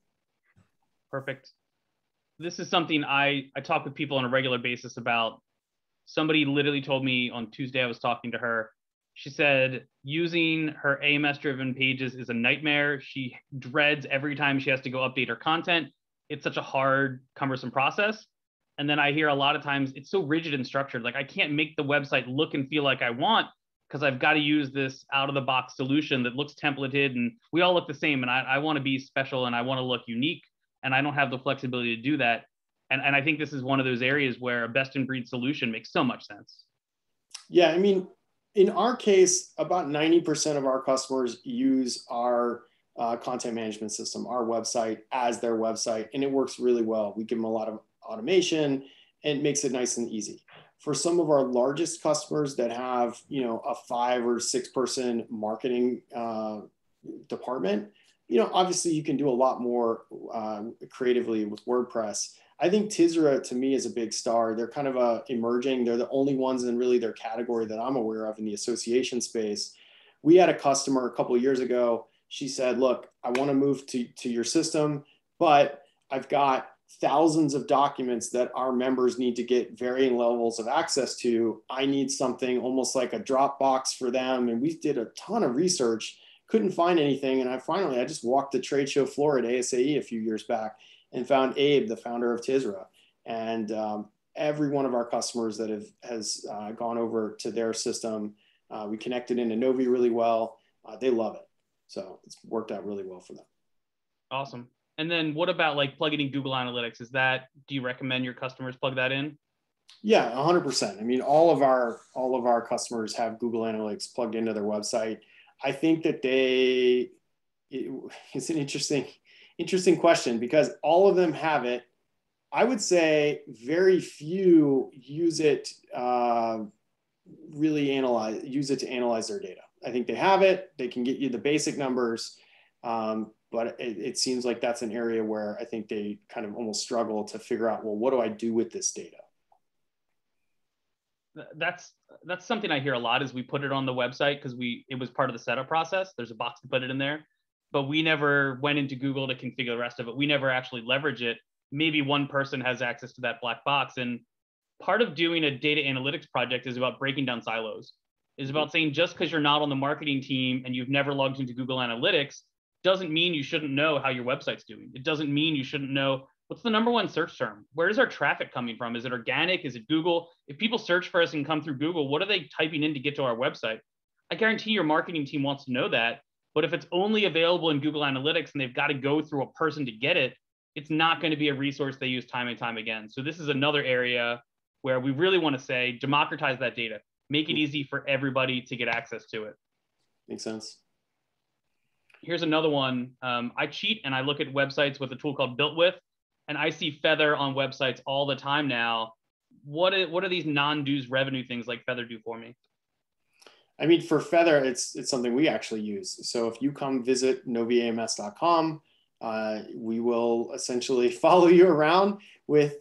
S1: Perfect. This is something I talk with people on a regular basis about. Somebody literally told me on Tuesday, I was talking to her. She said using her AMS driven pages is a nightmare. She dreads every time she has to go update her content. It's such a hard, cumbersome process. And then I hear a lot of times it's so rigid and structured. Like I can't make the website look and feel like I want because I've got to use this out of the box solution that looks templated and we all look the same. And I want to be special and I want to look unique. And I don't have the flexibility to do that. And I think this is one of those areas where a best in breed solution makes so much sense.
S2: Yeah, I mean, in our case, about 90% of our customers use our content management system, our website, as their website, and it works really well. We give them a lot of automation and it makes it nice and easy. For some of our largest customers that have, you know, a 5 or 6 person marketing department, you know, obviously you can do a lot more creatively with WordPress. I think TThe, to me, is a big star. They're kind of emerging. They're the only ones in really their category that I'm aware of in the association space. We had a customer a couple of years ago. She said, look, I want to move to your system, but I've got thousands of documents that our members need to get varying levels of access to. I need something almost like a Dropbox for them. And we did a ton of research, couldn't find anything. And I just walked the trade show floor at ASAE a few years back and found Abe, the founder of TThe. And every one of our customers that has gone over to their system, we connected into Novi really well. They love it. So it's worked out really well for them.
S1: Awesome. And then what about like plugging in Google Analytics? Do you recommend your customers plug that in?
S2: Yeah, 100%. I mean, all of our customers have Google Analytics plugged into their website. I think that it's an interesting question because all of them have it. I would say very few use it to analyze their data. I think they have it. They can get you the basic numbers. But it seems like that's an area where I think they kind of almost struggle to figure out, well, what do I do with this data?
S1: That's something I hear a lot is we put it on the website because it was part of the setup process. There's a box to put it in there, but we never went into Google to configure the rest of it. We never actually leverage it. Maybe one person has access to that black box. And part of doing a data analytics project is about breaking down silos. Is about saying just because you're not on the marketing team and you've never logged into Google Analytics doesn't mean you shouldn't know how your website's doing. It doesn't mean you shouldn't know what's the number one search term. Where is our traffic coming from? Is it organic? Is it Google? If people search for us and come through Google, what are they typing in to get to our website? I guarantee your marketing team wants to know that. But if it's only available in Google Analytics and they've got to go through a person to get it, it's not going to be a resource they use time and time again. So this is another area where we really want to say democratize that data. Make it easy for everybody to get access to it.
S2: Makes sense.
S1: Here's another one. I cheat and I look at websites with a tool called Built With, and I see Feather on websites all the time now. What are these non-dues revenue things like Feather do for me?
S2: I mean, for Feather, it's something we actually use. So if you come visit noviams.com, we will essentially follow you around with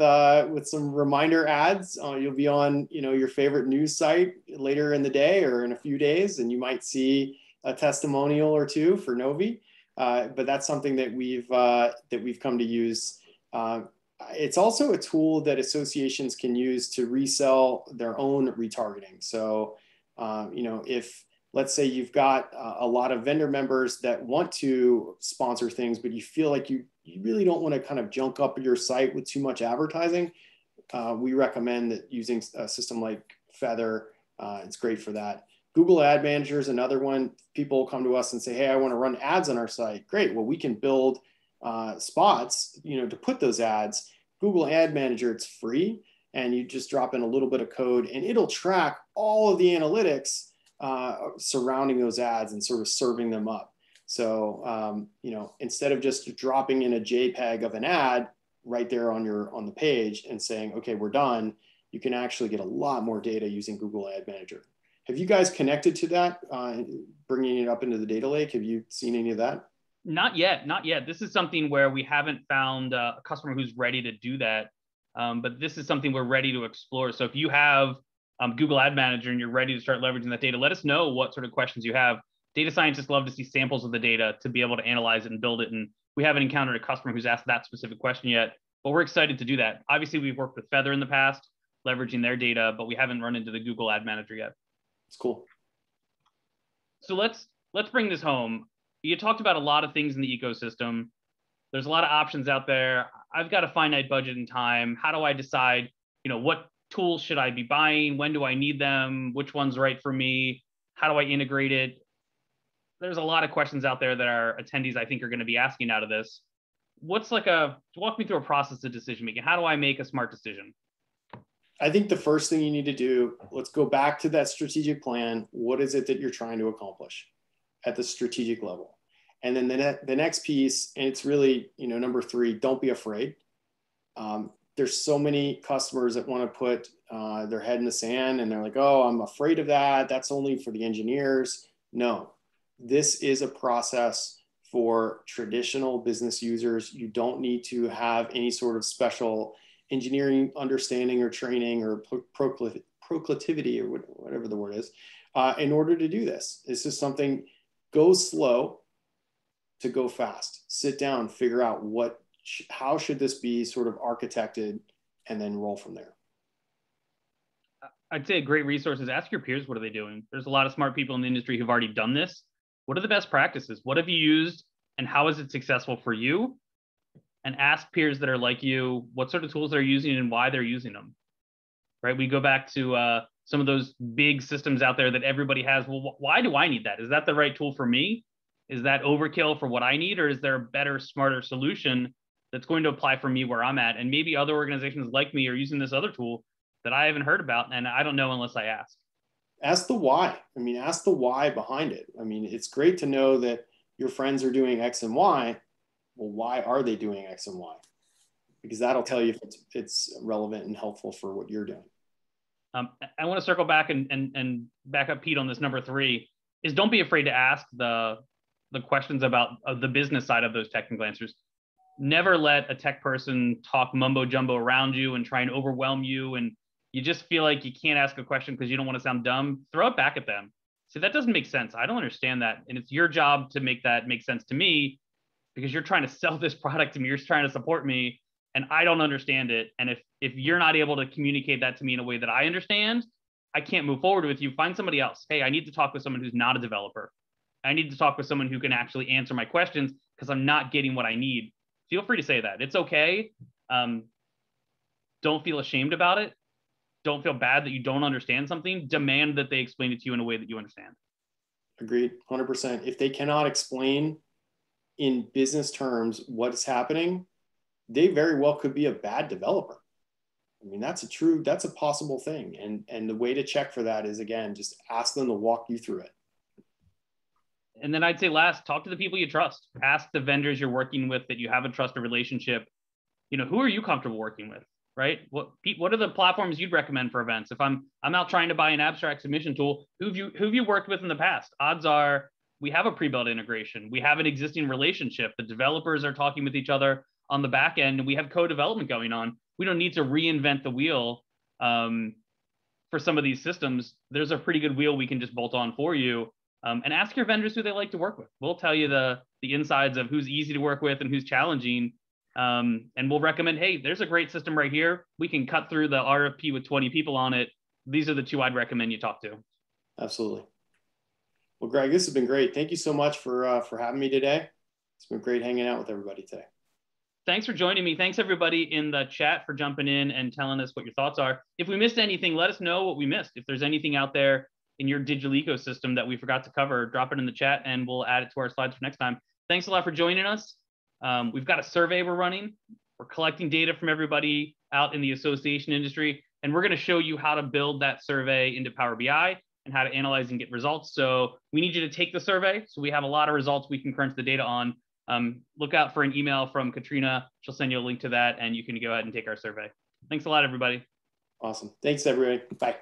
S2: some reminder ads. You'll be on, your favorite news site later in the day or in a few days, and you might see a testimonial or two for Novi. But that's something that we've come to use. It's also a tool that associations can use to resell their own retargeting. So, if let's say you've got a lot of vendor members that want to sponsor things, but you feel like you really don't want to kind of junk up your site with too much advertising, we recommend that using a system like Feather, it's great for that. Google Ad Manager is another one. People come to us and say, hey, I want to run ads on our site. Great. Well, we can build spots, to put those ads. Google Ad Manager, it's free. And you just drop in a little bit of code and it'll track all of the analytics surrounding those ads and sort of serving them up. So, instead of just dropping in a JPEG of an ad right there on the page and saying, okay, we're done, you can actually get a lot more data using Google Ad Manager. Have you guys connected to that, bringing it up into the data lake? Have you seen any of that?
S1: Not yet, not yet. This is something where we haven't found a customer who's ready to do that. But this is something we're ready to explore. So if you have Google Ad Manager and you're ready to start leveraging that data, let us know what sort of questions you have. Data scientists love to see samples of the data to be able to analyze it and build it. And we haven't encountered a customer who's asked that specific question yet, but we're excited to do that. Obviously, we've worked with Feather in the past, leveraging their data, but we haven't run into the Google Ad Manager yet.
S2: It's cool.
S1: So let's bring this home. You talked about a lot of things in the ecosystem. There's a lot of options out there. I've got a finite budget and time. How do I decide, what tools should I be buying? When do I need them? Which one's right for me? How do I integrate it? There's a lot of questions out there that our attendees, I think, are going to be asking out of this. Walk me through a process of decision making. How do I make a smart decision?
S2: I think the first thing you need to do, let's go back to that strategic plan. What is it that you're trying to accomplish at the strategic level? And then the next piece, and it's really, number 3, don't be afraid. There's so many customers that want to put their head in the sand and they're like, oh, I'm afraid of that. That's only for the engineers. No, this is a process for traditional business users. You don't need to have any sort of special engineering understanding or training or proclivity or whatever the word is in order to do this. This is something, go slow to go fast. Sit down, figure out how should this be sort of architected, and then roll from there.
S1: I'd say a great resource is ask your peers, what are they doing? There's a lot of smart people in the industry who've already done this. What are the best practices? What have you used and how is it successful for you? And ask peers that are like you, what sort of tools they're using and why they're using them, right? We go back to some of those big systems out there that everybody has. Well, why do I need that? Is that the right tool for me? Is that overkill for what I need? Or is there a better, smarter solution that's going to apply for me where I'm at? And maybe other organizations like me are using this other tool that I haven't heard about, and I don't know unless I ask.
S2: Ask the why. Ask the why behind it. It's great to know that your friends are doing X and Y. Well, why are they doing X and Y? Because that'll tell you if it's relevant and helpful for what you're doing.
S1: I want to circle back and back up Pete on this number 3 is don't be afraid to ask the questions about the business side of those technical answers. Never let a tech person talk mumbo jumbo around you and try and overwhelm you. And you just feel like you can't ask a question because you don't want to sound dumb. Throw it back at them. So that doesn't make sense. I don't understand that. And it's your job to make that make sense to me because you're trying to sell this product to me. You're trying to support me and I don't understand it. And if you're not able to communicate that to me in a way that I understand, I can't move forward with you. Find somebody else. Hey, I need to talk with someone who's not a developer. I need to talk with someone who can actually answer my questions because I'm not getting what I need. Feel free to say that. It's okay. Don't feel ashamed about it. Don't feel bad that you don't understand something. Demand that they explain it to you in a way that you understand. Agreed,
S2: 100%. If they cannot explain in business terms what's happening, they very well could be a bad developer. That's a possible thing. And the way to check for that is, again, just ask them to walk you through it.
S1: And then I'd say last, talk to the people you trust. Ask the vendors you're working with that you have a trusted relationship. Who are you comfortable working with, right? What are the platforms you'd recommend for events? If I'm out trying to buy an abstract submission tool, who've you worked with in the past? Odds are we have a pre-built integration. We have an existing relationship. The developers are talking with each other on the back end, and we have co-development going on. We don't need to reinvent the wheel for some of these systems. There's a pretty good wheel we can just bolt on for you. And ask your vendors who they like to work with. We'll tell you the insides of who's easy to work with and who's challenging. And we'll recommend, hey, there's a great system right here. We can cut through the RFP with 20 people on it. These are the 2 I'd recommend you talk to.
S2: Absolutely. Well, Greg, this has been great. Thank you so much for having me today. It's been great hanging out with everybody today.
S1: Thanks for joining me. Thanks everybody in the chat for jumping in and telling us what your thoughts are. If we missed anything, let us know what we missed. If there's anything out there in your digital ecosystem that we forgot to cover, drop it in the chat and we'll add it to our slides for next time. Thanks a lot for joining us. We've got a survey we're running. We're collecting data from everybody out in the association industry, and we're going to show you how to build that survey into Power BI and how to analyze and get results. So we need you to take the survey. So we have a lot of results we can crunch the data on. Look out for an email from Katrina. She'll send you a link to that and you can go ahead and take our survey. Thanks a lot, everybody.
S2: Awesome. Thanks, everybody. Bye.